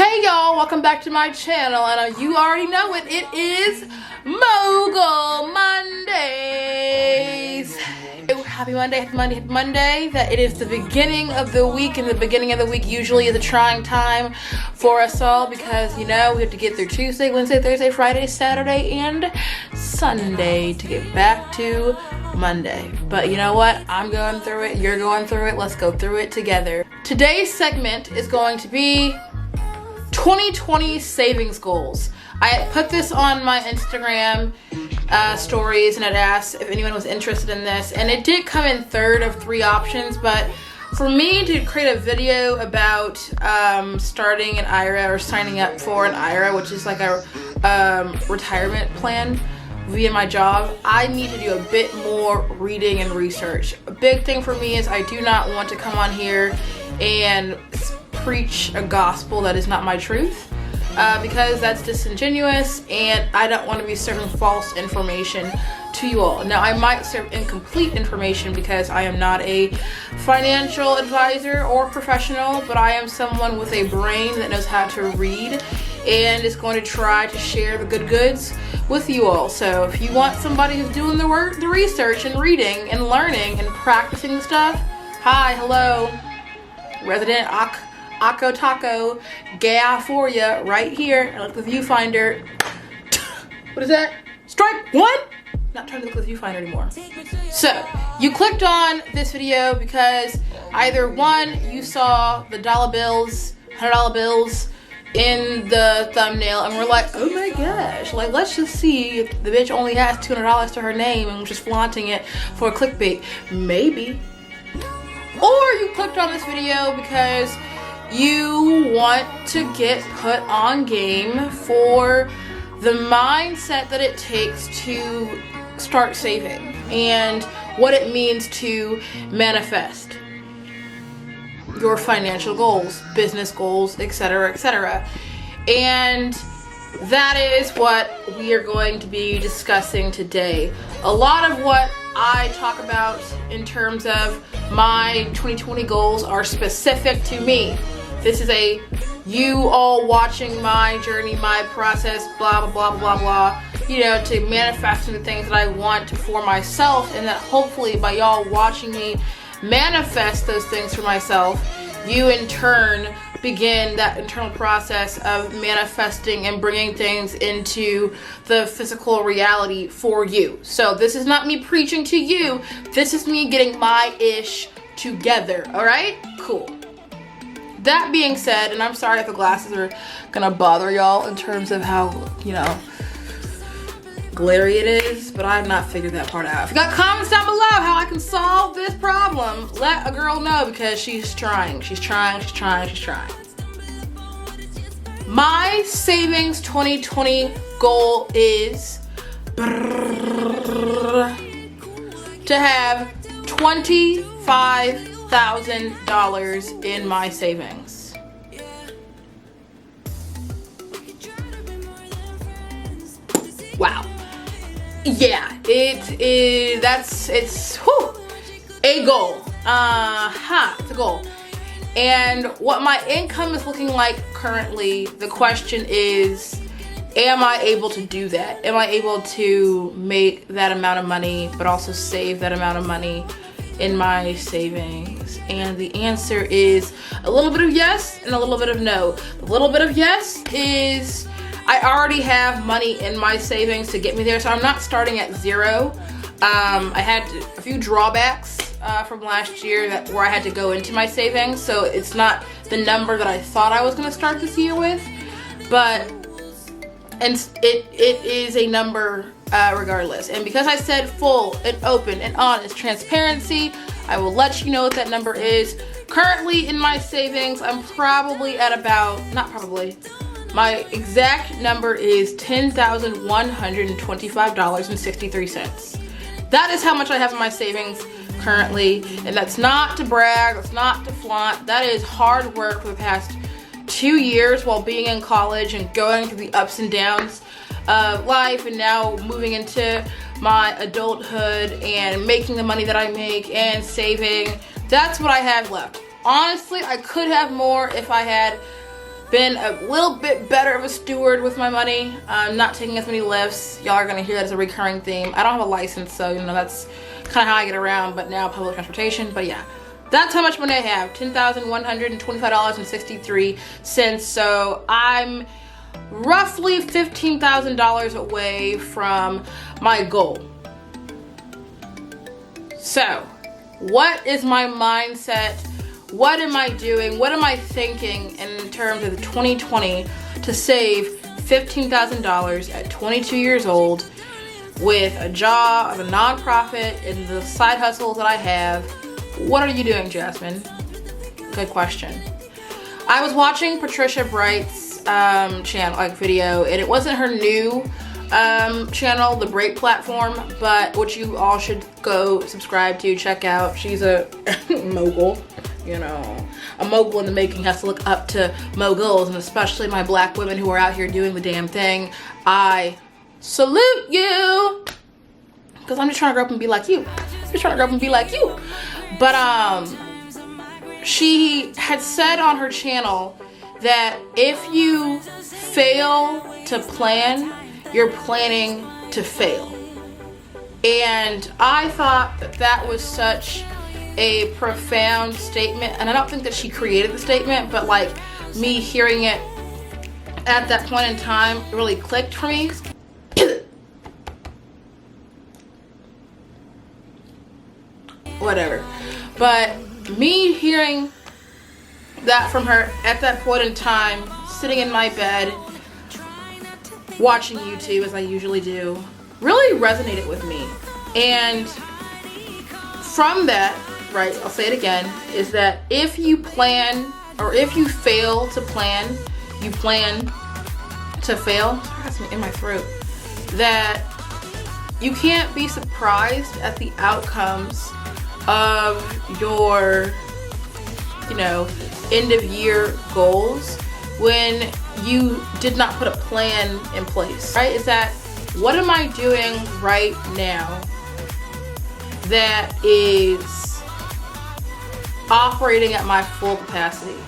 Hey y'all, welcome back to my channel, and you already know it. It is Mogul Mondays. Happy Monday, happy Monday, happy Monday. That it is the beginning of the week, and the beginning of the week usually is a trying time for us all because, you know, we have to get through Tuesday, Wednesday, Thursday, Friday, Saturday, and Sunday to get back to Monday. But you know what? I'm going through it. You're going through it. Let's go through it together. Today's segment is going to be 2020 savings goals. I put this on my Instagram stories, and it asked if anyone was interested in this, and it did come in third of 3 options. But for me to create a video about starting an IRA or signing up for an IRA, which is like a retirement plan via my job, I need to do a bit more reading and research. A big thing for me is I do not want to come on here and preach a gospel that is not my truth, because that's disingenuous, and I don't want to be serving false information to you all. Now, I might serve incomplete information because I am not a financial advisor or professional, but I am someone with a brain that knows how to read and is going to try to share the good goods with you all. So if you want somebody who's doing the work, the research and reading and learning and practicing stuff, hi, hello, resident Akko Taco gal for ya right here. I look at the viewfinder. What is that? Strike one? Not trying to look at the viewfinder anymore. So you clicked on this video because either one, you saw the dollar bills, $100 bills in the thumbnail, and we're like, oh my gosh, like, let's just see if the bitch only has $200 to her name and just flaunting it for clickbait. Maybe. Or you clicked on this video because you want to get put on game for the mindset that it takes to start saving and what it means to manifest your financial goals, business goals, etc., etc. And that is what we are going to be discussing today. A lot of what I talk about in terms of my 2020 goals are specific to me. This is a you all watching my journey, my process, blah, blah, blah, blah, blah, you know, to manifesting the things that I want for myself, and that hopefully by y'all watching me manifest those things for myself, you in turn begin that internal process of manifesting and bringing things into the physical reality for you. So this is not me preaching to you. This is me getting my ish together. All right? Cool. That being said, and I'm sorry if the glasses are gonna bother y'all in terms of how, you know, glary it is, but I've not figured that part out. If you got comments down below how I can solve this problem, let a girl know, because she's trying. She's trying. My savings 2020 goal is to have $25,000 in my savings. Wow. Yeah, it's a goal. It's a goal. And what my income is looking like currently, the question is, am I able to do that? Am I able to make that amount of money, but also save that amount of money in my savings? And the answer is a little bit of yes and a little bit of no. A little bit of yes is I already have money in my savings to get me there, so I'm not starting at zero. I had a few drawbacks from last year where I had to go into my savings, so it's not the number that I thought I was going to start this year with, but it is a number regardless. And because I said full and open and honest transparency, I will let you know what that number is. Currently in my savings, I'm probably at about, not probably, my exact number is $10,125.63. That is how much I have in my savings currently, and that's not to brag, that's not to flaunt. That is hard work for the past 2 years while being in college and going through the ups and downs of life, and now moving into my adulthood and making the money that I make and saving. That's what I have left. Honestly, I could have more if I had been a little bit better of a steward with my money. I'm not taking as many lifts. Y'all are gonna hear that as a recurring theme. I don't have a license, so you know that's kind of how I get around, but now public transportation. But yeah, that's how much money I have, $10,125.63. So I'm roughly $15,000 away from my goal. So what is my mindset? What am I doing? What am I thinking in terms of 2020 to save $15,000 at 22 years old with a job, a nonprofit, and the side hustles that I have? What are you doing, Jasmine? Good question. I was watching Patricia Bright's channel, video, and it wasn't her new channel, the Break platform, but which you all should go subscribe to, check out. She's a mogul. You know, a mogul in the making has to look up to moguls, and especially my black women who are out here doing the damn thing. I salute you, because I'm just trying to grow up and be like you. But she had said on her channel that if you fail to plan, you're planning to fail. And I thought that that was such a profound statement, and I don't think that she created the statement, but like me hearing it at that point in time really clicked for me. Whatever. But me hearing that from her at that point in time, sitting in my bed watching YouTube as I usually do, really resonated with me. And from that, right, I'll say it again, is that if you plan, or if you fail to plan, you plan to fail. Sorry, I got something in my throat. That you can't be surprised at the outcomes of your, you know, end of year goals when you did not put a plan in place, right? Is that, what am I doing right now that is operating at my full capacity?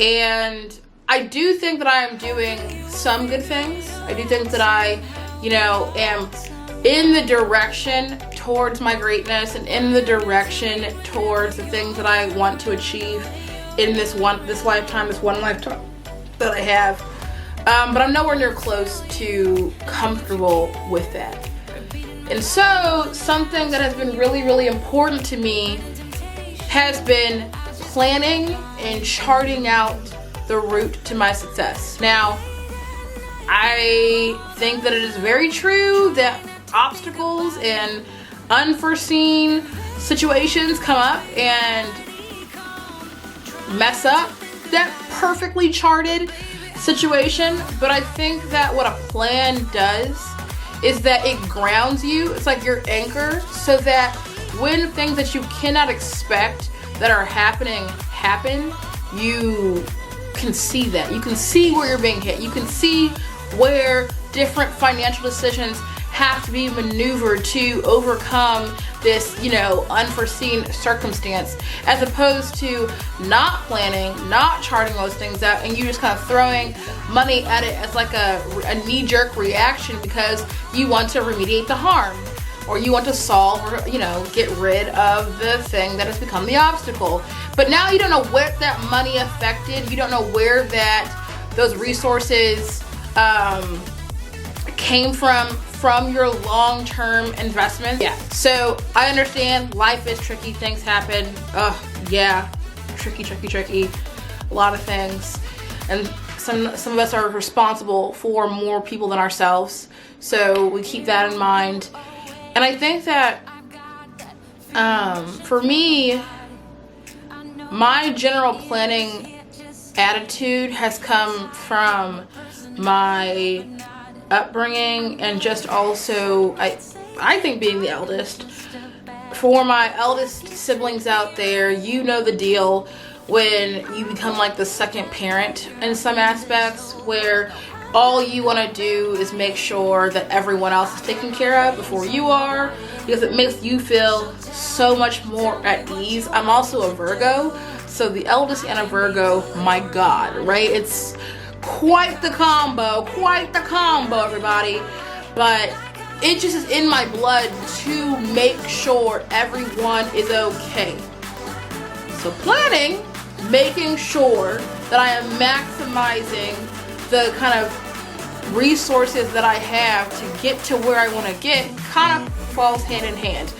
And I do think that I am doing some good things. I do think that I, you know, am in the direction towards my greatness and in the direction towards the things that I want to achieve in this one lifetime that I have. But I'm nowhere near close to comfortable with that. And so something that has been really, really important to me has been planning and charting out the route to my success. Now, I think that it is very true that obstacles and unforeseen situations come up and mess up that perfectly charted situation. But I think that what a plan does is that it grounds you. It's like your anchor, so that when things that you cannot expect that are happening happen, you can see that. You can see where you're being hit. You can see where different financial decisions have to be maneuvered to overcome this, you know, unforeseen circumstance, as opposed to not planning, not charting those things out, and you just kind of throwing money at it as like a knee-jerk reaction because you want to remediate the harm, or you want to solve, or, you know, get rid of the thing that has become the obstacle. But now you don't know what that money affected. You don't know where those resources came from your long-term investment. Yeah, so I understand life is tricky, things happen. Yeah, tricky. A lot of things. And some of us are responsible for more people than ourselves. So we keep that in mind. And I think that for me, my general planning attitude has come from my upbringing, and just also I think being the eldest. For my eldest siblings out there, you know the deal when you become like the second parent in some aspects, where all you want to do is make sure that everyone else is taken care of before you are, because it makes you feel so much more at ease. I'm also a Virgo, So the eldest and a Virgo, my God, right? It's quite the combo, everybody. But it just is in my blood to make sure everyone is okay. So planning, making sure that I am maximizing the kind of resources that I have to get to where I want to get, kind of falls hand in hand.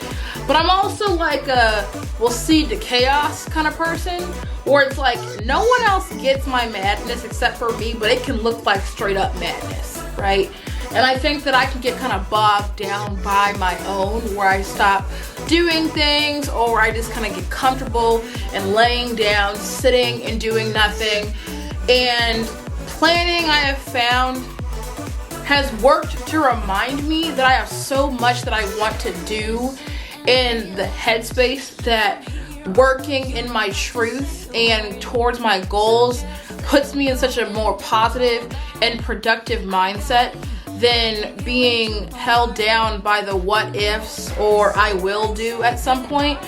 But I'm also like a will seed to chaos kind of person, where it's like no one else gets my madness except for me, but it can look like straight up madness, right? And I think that I can get kind of bogged down by my own, where I stop doing things, or I just kind of get comfortable and laying down, sitting and doing nothing. And planning, I have found, has worked to remind me that I have so much that I want to do in the headspace, that working in my truth and towards my goals puts me in such a more positive and productive mindset than being held down by the what ifs or I will do at some point.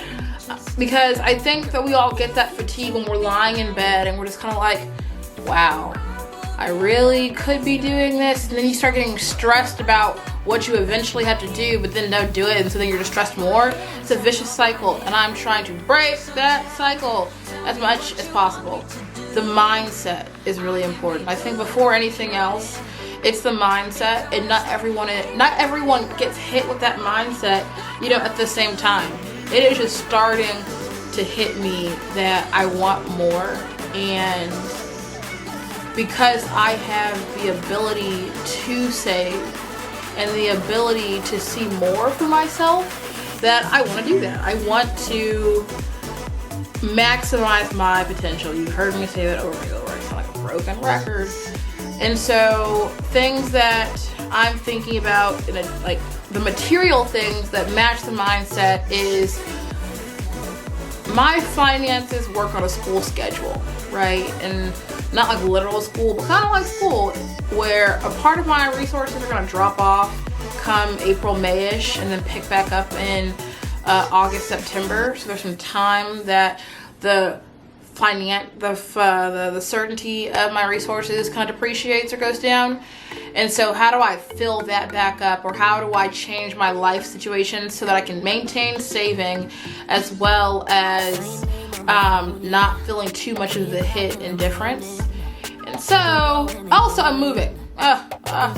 Because I think that we all get that fatigue when we're lying in bed and we're just kind of like, wow, I really could be doing this. And then you start getting stressed about what you eventually have to do, but then don't do it, and so then you're just stressed more. It's a vicious cycle, and I'm trying to break that cycle as much as possible. The mindset is really important. I think before anything else, it's the mindset, and not everyone gets hit with that mindset, at the same time. It is just starting to hit me that I want more, and because I have the ability to save and the ability to see more for myself, that I want to do that. I want to maximize my potential. You've heard me say that over and over. It's like a broken record. And so things that I'm thinking about, like the material things that match the mindset, is my finances work on a school schedule, right? And not like literal school, but kind of like school, where a part of my resources are going to drop off come April, May-ish, and then pick back up in August, September. So there's some time that the certainty of my resources kind of depreciates or goes down. And so how do I fill that back up, or how do I change my life situation so that I can maintain saving as well as not feeling too much of the hit and difference? And so also I'm moving.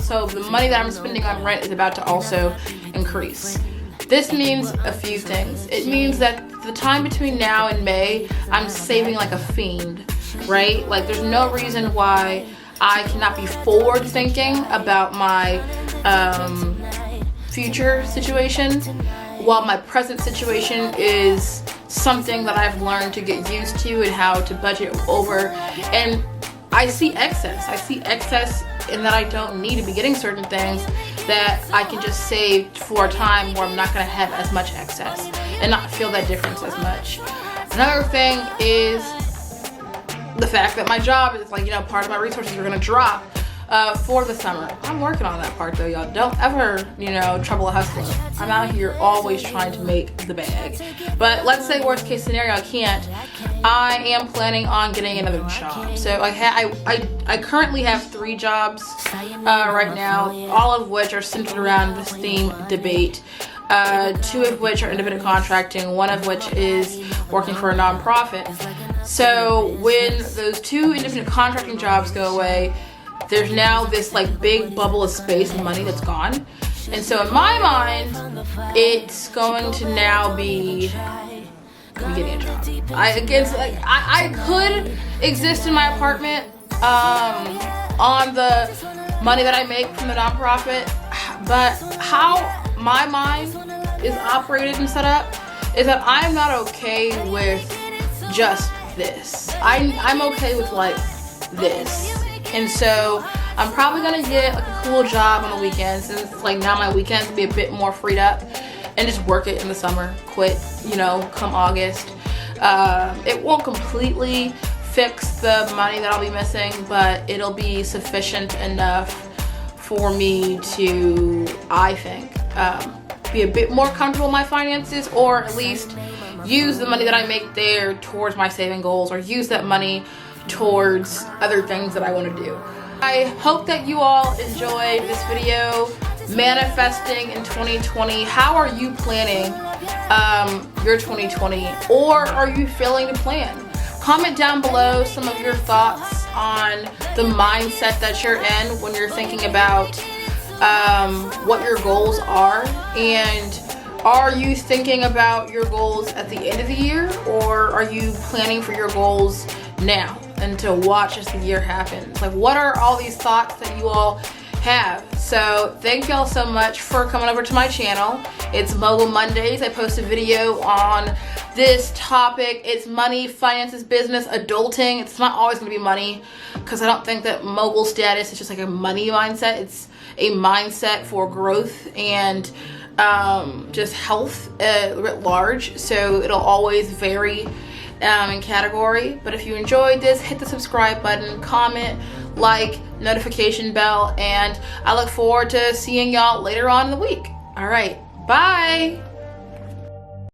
So the money that I'm spending on rent is about to also increase. This means a few things. It means that the time between now and May, I'm saving like a fiend, right? Like there's no reason why I cannot be forward thinking about my future situation, while my present situation is something that I've learned to get used to and how to budget over. And I see excess in that I don't need to be getting certain things, that I can just save for a time where I'm not going to have as much excess and not feel that difference as much. Another thing is the fact that my job is part of my resources are going to drop for the summer. I'm working on that part though, y'all. Don't ever, trouble a hustler. I'm out here always trying to make the bag. But let's say worst case scenario, I can't. I am planning on getting another job. So I currently have 3 jobs right now, all of which are centered around this theme debate. 2 of which are independent contracting, 1 of which is working for a nonprofit. So when those 2 independent contracting jobs go away, there's now this big bubble of space and money that's gone. And so in my mind, it's going to now be getting a job. I could exist in my apartment on the money that I make from the nonprofit, but how my mind is operated and set up is that I'm not okay with just this. I'm okay with this. And so I'm probably gonna get a cool job on the weekends, since now my weekends will be a bit more freed up, and just work it in the summer, quit, come August. It won't completely fix the money that I'll be missing, but it'll be sufficient enough for me to, I think, be a bit more comfortable in my finances, or at least use the money that I make there towards my saving goals, or use that money towards other things that I want to do. I hope that you all enjoyed this video. Manifesting in 2020. How are you planning your 2020, or are you failing to plan? Comment down below some of your thoughts on the mindset that you're in when you're thinking about what your goals are, and are you thinking about your goals at the end of the year, or are you planning for your goals now and to watch as the year happens? Like, what are all these thoughts that you all have? So thank y'all so much for coming over to my channel. It's Mogul Mondays. I post a video on this topic. It's money, finances, business, adulting. It's not always going to be money, because I don't think that mogul status is just like a money mindset. It's a mindset for growth and just health writ large. So it'll always vary in category. But if you enjoyed this, hit the subscribe button, comment, like, notification bell, and I look forward to seeing y'all later on in the week. All right, bye.